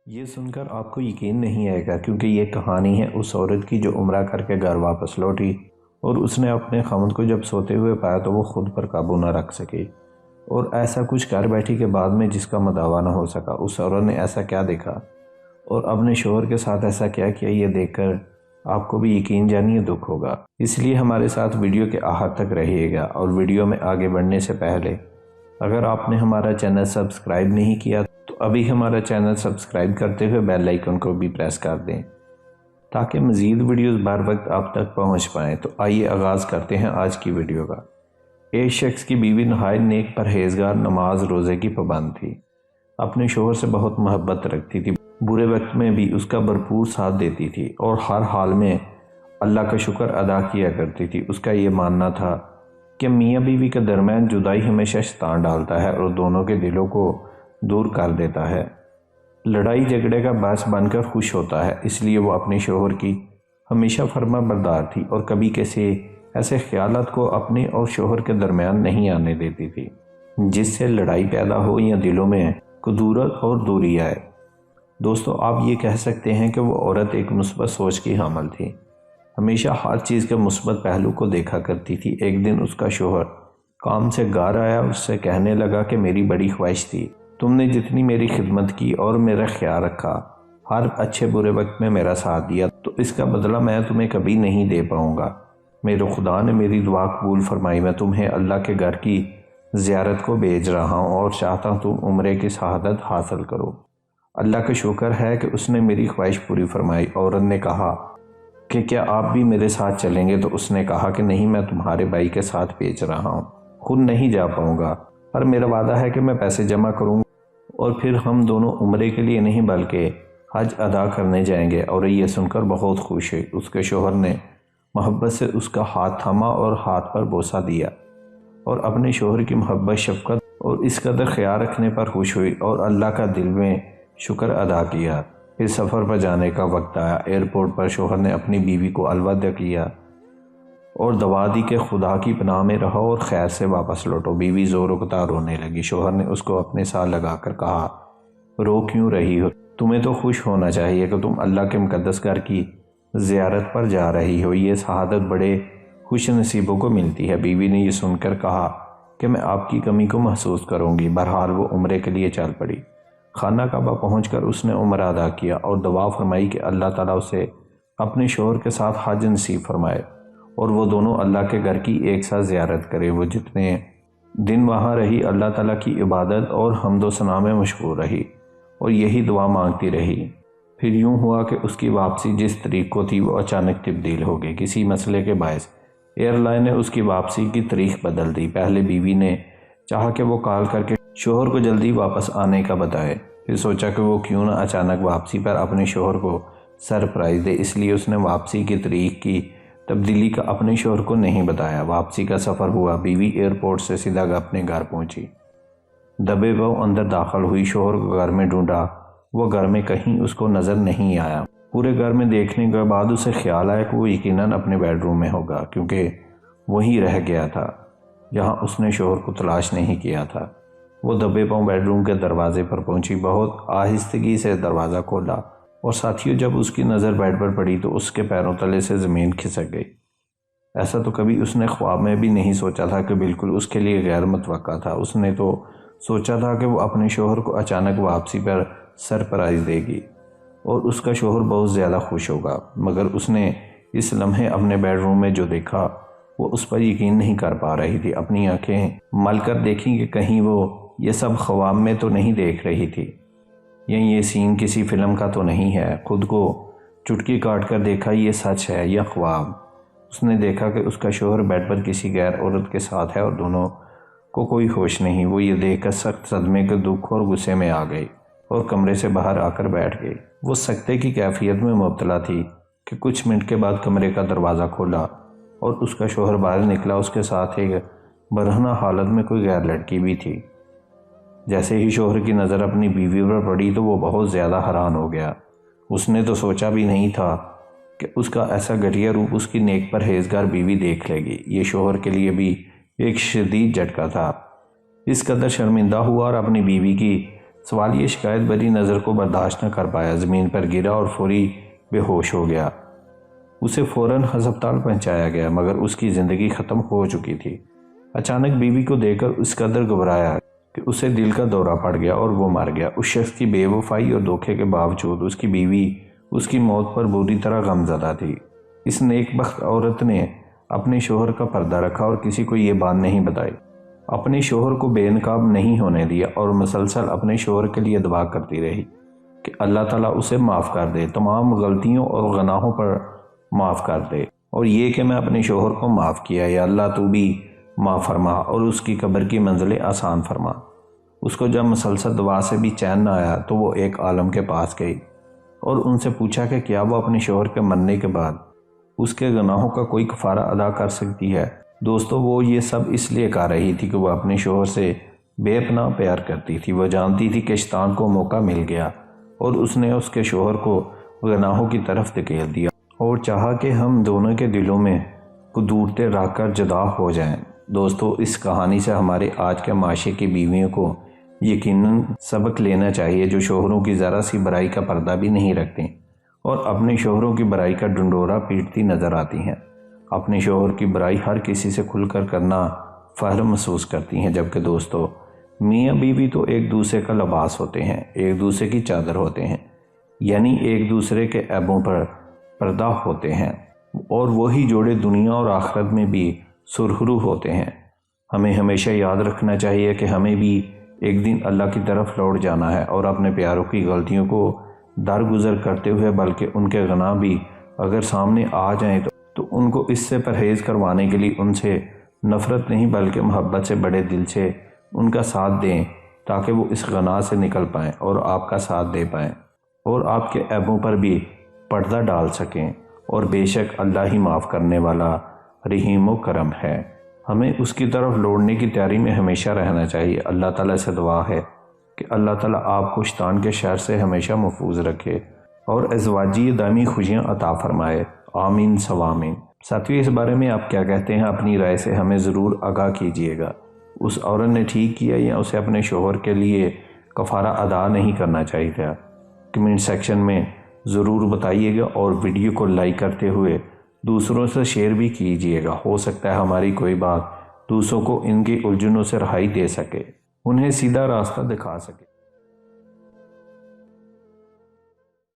یہ سن کر آپ کو یقین نہیں آئے گا، کیونکہ یہ کہانی ہے اس عورت کی جو عمرہ کر کے گھر واپس لوٹی اور اس نے اپنے خاوند کو جب سوتے ہوئے پایا تو وہ خود پر قابو نہ رکھ سکی اور ایسا کچھ کر بیٹھی کہ بعد میں جس کا مداوع نہ ہو سکا۔ اس عورت نے ایسا کیا دیکھا اور اپنے شوہر کے ساتھ ایسا کیا کیا، یہ دیکھ کر آپ کو بھی یقین جانیے دکھ ہوگا۔ اس لیے ہمارے ساتھ ویڈیو کے آخر تک رہیے گا، اور ویڈیو میں آگے بڑھنے سے پہلے اگر آپ نے ہمارا چینل سبسکرائب نہیں کیا تو ابھی ہمارا چینل سبسکرائب کرتے ہوئے بیل آئیکن کو بھی پریس کر دیں تاکہ مزید ویڈیوز بر وقت آپ تک پہنچ پائیں۔ تو آئیے آغاز کرتے ہیں آج کی ویڈیو کا۔ ایک شخص کی بیوی نہایت نیک پرہیزگار، نماز روزے کی پابند تھی، اپنے شوہر سے بہت محبت رکھتی تھی، برے وقت میں بھی اس کا بھرپور ساتھ دیتی تھی اور ہر حال میں اللہ کا شکر ادا کیا کرتی تھی۔ اس کا یہ ماننا تھا کہ میاں بیوی کے درمیان جدائی ہمیشہ شیطان ڈالتا ہے اور دونوں کے دلوں کو دور کر دیتا ہے، لڑائی جھگڑے کا باعث بن کر خوش ہوتا ہے۔ اس لیے وہ اپنے شوہر کی ہمیشہ فرما بردار تھی اور کبھی کسی ایسے خیالات کو اپنے اور شوہر کے درمیان نہیں آنے دیتی تھی جس سے لڑائی پیدا ہو یا دلوں میں کدورت اور دوری آئے۔ دوستو، آپ یہ کہہ سکتے ہیں کہ وہ عورت ایک مثبت سوچ کی حامل تھی، ہمیشہ ہر چیز کے مثبت پہلو کو دیکھا کرتی تھی۔ ایک دن اس کا شوہر کام سے گھر آیا، اس سے کہنے لگا کہ میری بڑی خواہش تھی، تم نے جتنی میری خدمت کی اور میرا خیال رکھا، ہر اچھے برے وقت میں میرا ساتھ دیا، تو اس کا بدلہ میں تمہیں کبھی نہیں دے پاؤں گا۔ میرے خدا نے میری دعا قبول فرمائی، میں تمہیں اللہ کے گھر کی زیارت کو بھیج رہا ہوں اور چاہتا ہوں تم عمرے کی سعادت حاصل کرو۔ اللہ کا شکر ہے کہ اس نے میری خواہش پوری فرمائی۔ عورت نے کہا کہ کیا آپ بھی میرے ساتھ چلیں گے؟ تو اس نے کہا کہ نہیں، میں تمہارے بھائی کے ساتھ بھیج رہا ہوں، خود نہیں جا پاؤں گا، پر میرا وعدہ ہے کہ میں پیسے جمع کروں گا اور پھر ہم دونوں عمرے کے لیے نہیں بلکہ حج ادا کرنے جائیں گے۔ اور یہ سن کر بہت خوش ہوئی۔ اس کے شوہر نے محبت سے اس کا ہاتھ تھاما اور ہاتھ پر بوسہ دیا اور اپنے شوہر کی محبت، شفقت اور اس قدر خیال رکھنے پر خوش ہوئی اور اللہ کا دل میں شکر ادا کیا۔ پھر سفر پر جانے کا وقت آیا۔ ایئرپورٹ پر شوہر نے اپنی بیوی کو الوداع کیا اور دعا دی کہ خدا کی پناہ میں رہو اور خیر سے واپس لوٹو۔ بیوی زور و رونے لگی۔ شوہر نے اس کو اپنے ساتھ لگا کر کہا، رو کیوں رہی ہو؟ تمہیں تو خوش ہونا چاہیے کہ تم اللہ کے مقدس گھر کی زیارت پر جا رہی ہو، یہ سعادت بڑے خوش نصیبوں کو ملتی ہے۔ بیوی نے یہ سن کر کہا کہ میں آپ کی کمی کو محسوس کروں گی۔ بہرحال وہ عمرے کے لیے چل پڑی۔ خانہ کعبہ پہنچ کر اس نے عمرہ ادا کیا اور دعا فرمائی کہ اللہ تعالیٰ اسے اپنے شوہر کے ساتھ حج نصیب فرمائے اور وہ دونوں اللہ کے گھر کی ایک ساتھ زیارت کرے۔ وہ جتنے دن وہاں رہی اللہ تعالیٰ کی عبادت اور حمد و ثنا میں مشغول رہی اور یہی دعا مانگتی رہی۔ پھر یوں ہوا کہ اس کی واپسی جس طریق کو تھی وہ اچانک تبدیل ہو گئی۔ کسی مسئلے کے باعث ایئر لائن نے اس کی واپسی کی تاریخ بدل دی۔ پہلے بیوی نے چاہا کہ وہ کال کر کے شوہر کو جلدی واپس آنے کا بتائے، پھر سوچا کہ وہ کیوں نہ اچانک واپسی پر اپنے شوہر کو سرپرائز دے، اس لیے اس نے واپسی کی تاریخ کی تبدیلی کا اپنے شوہر کو نہیں بتایا۔ واپسی کا سفر ہوا۔ بیوی ایئرپورٹ سے سیدھا اپنے گھر پہنچی، دبے وہ اندر داخل ہوئی۔ شوہر کو گھر میں ڈھونڈا، وہ گھر میں کہیں اس کو نظر نہیں آیا۔ پورے گھر میں دیکھنے کے بعد اسے خیال آیا کہ وہ یقیناً اپنے بیڈ روم میں ہوگا، کیونکہ وہیں رہ گیا تھا جہاں اس نے شوہر کو تلاش نہیں کیا تھا۔ وہ دبے پاؤں بیڈ روم کے دروازے پر پہنچی، بہت آہستگی سے دروازہ کھولا اور ساتھیوں جب اس کی نظر بیڈ پر پڑی تو اس کے پیروں تلے سے زمین کھسک گئی۔ ایسا تو کبھی اس نے خواب میں بھی نہیں سوچا تھا کہ بالکل اس کے لیے غیر متوقع تھا۔ اس نے تو سوچا تھا کہ وہ اپنے شوہر کو اچانک واپسی پر سرپرائز دے گی اور اس کا شوہر بہت زیادہ خوش ہوگا، مگر اس نے اس لمحے اپنے بیڈ روم میں جو دیکھا وہ اس پر یقین نہیں کر پا رہی تھی۔ اپنی آنکھیں مل کر دیکھیں کہ کہیں وہ یہ سب خواب میں تو نہیں دیکھ رہی تھی، یا یہ سین کسی فلم کا تو نہیں ہے۔ خود کو چٹکی کاٹ کر دیکھا، یہ سچ ہے یا خواب؟ اس نے دیکھا کہ اس کا شوہر بیڈ پر کسی غیر عورت کے ساتھ ہے اور دونوں کو کوئی ہوش نہیں۔ وہ یہ دیکھ کر سخت صدمے کے دکھ اور غصے میں آ گئی اور کمرے سے باہر آ کر بیٹھ گئی۔ وہ سکتے کی کیفیت میں مبتلا تھی کہ کچھ منٹ کے بعد کمرے کا دروازہ کھولا اور اس کا شوہر باہر نکلا۔ اس کے ساتھ ایک برہنہ حالت میں کوئی غیر لڑکی بھی تھی۔ جیسے ہی شوہر کی نظر اپنی بیوی پر پڑی تو وہ بہت زیادہ حیران ہو گیا۔ اس نے تو سوچا بھی نہیں تھا کہ اس کا ایسا گھٹیا روپ اس کی نیک پرہیزگار بیوی دیکھ لے گی۔ یہ شوہر کے لیے بھی ایک شدید جھٹکا تھا۔ اس قدر شرمندہ ہوا اور اپنی بیوی کی سوال یہ شکایت بری نظر کو برداشت نہ کر پایا، زمین پر گرا اور فوری بے ہوش ہو گیا۔ اسے فوراً ہسپتال پہنچایا گیا مگر اس کی زندگی ختم ہو چکی تھی۔ اچانک بیوی کو دیکھ کر اس قدر گھبرایا کہ اسے دل کا دورہ پڑ گیا اور وہ مر گیا۔ اس شخص کی بے وفائی اور دھوکے کے باوجود اس کی بیوی اس کی موت پر بری طرح غمزدہ تھی۔ اس نیک بخت عورت نے اپنے شوہر کا پردہ رکھا اور کسی کو یہ بات نہیں بتائی، اپنے شوہر کو بے نقاب نہیں ہونے دیا اور مسلسل اپنے شوہر کے لیے دعا کرتی رہی کہ اللہ تعالیٰ اسے معاف کر دے، تمام غلطیوں اور گناہوں پر معاف کر دے، اور یہ کہ میں اپنے شوہر کو معاف کیا، یا اللہ تو بھی معاف فرما اور اس کی قبر کی منزلیں آسان فرما۔ اس کو جب مسلسل دعا سے بھی چین نہ آیا تو وہ ایک عالم کے پاس گئی اور ان سے پوچھا کہ کیا وہ اپنے شوہر کے مرنے کے بعد اس کے گناہوں کا کوئی کفارہ ادا کر سکتی ہے۔ دوستو، وہ یہ سب اس لیے کر رہی تھی کہ وہ اپنے شوہر سے بے پناہ پیار کرتی تھی۔ وہ جانتی تھی کہ شیطان کو موقع مل گیا اور اس نے اس کے شوہر کو گناہوں کی طرف دھکیل دیا اور چاہا کہ ہم دونوں کے دلوں میں قدورتیں رکھ کر جدا ہو جائیں۔ دوستو، اس کہانی سے ہمارے آج کے معاشرے کی بیویوں کو یقیناً سبق لینا چاہیے، جو شوہروں کی ذرا سی برائی کا پردہ بھی نہیں رکھتے اور اپنے شوہروں کی برائی کا ڈنڈورا پیٹتی نظر آتی ہیں۔ اپنے شوہر کی برائی ہر کسی سے کھل کر کرنا فخر محسوس کرتی ہیں، جبکہ دوستو، میاں بیوی تو ایک دوسرے کا لباس ہوتے ہیں، ایک دوسرے کی چادر ہوتے ہیں، یعنی ایک دوسرے کے عیبوں پر پردہ ہوتے ہیں، اور وہی جوڑے دنیا اور آخرت میں بھی سرخرو ہوتے ہیں۔ ہمیں ہمیشہ یاد رکھنا چاہیے کہ ہمیں بھی ایک دن اللہ کی طرف لوٹ جانا ہے اور اپنے پیاروں کی غلطیوں کو درگزر کرتے ہوئے، بلکہ ان کے گناہ بھی اگر سامنے آ جائیں تو ان کو اس سے پرہیز کروانے کے لیے ان سے نفرت نہیں بلکہ محبت سے بڑے دل سے ان کا ساتھ دیں، تاکہ وہ اس گناہ سے نکل پائیں اور آپ کا ساتھ دے پائیں اور آپ کے عیبوں پر بھی پردہ ڈال سکیں۔ اور بے شک اللہ ہی معاف کرنے والا رحیم و کرم ہے۔ ہمیں اس کی طرف لوٹنے کی تیاری میں ہمیشہ رہنا چاہیے۔ اللہ تعالیٰ سے دعا ہے کہ اللہ تعالیٰ آپ کو شیطان کے شر سے ہمیشہ محفوظ رکھے اور ازواجی دائمی خوشیاں عطا فرمائے۔ آمین ثوامین۔ ساتھیو، اس بارے میں آپ کیا کہتے ہیں؟ اپنی رائے سے ہمیں ضرور آگاہ کیجیے گا۔ اس عورت نے ٹھیک کیا یا اسے اپنے شوہر کے لیے کفارہ ادا نہیں کرنا چاہیے تھا؟ کمنٹ سیکشن میں ضرور بتائیے گا اور ویڈیو کو لائک کرتے ہوئے دوسروں سے شیئر بھی کیجیے گا۔ ہو سکتا ہے ہماری کوئی بات دوسروں کو ان کی الجھنوں سے رہائی دے سکے، انہیں سیدھا راستہ دکھا سکے۔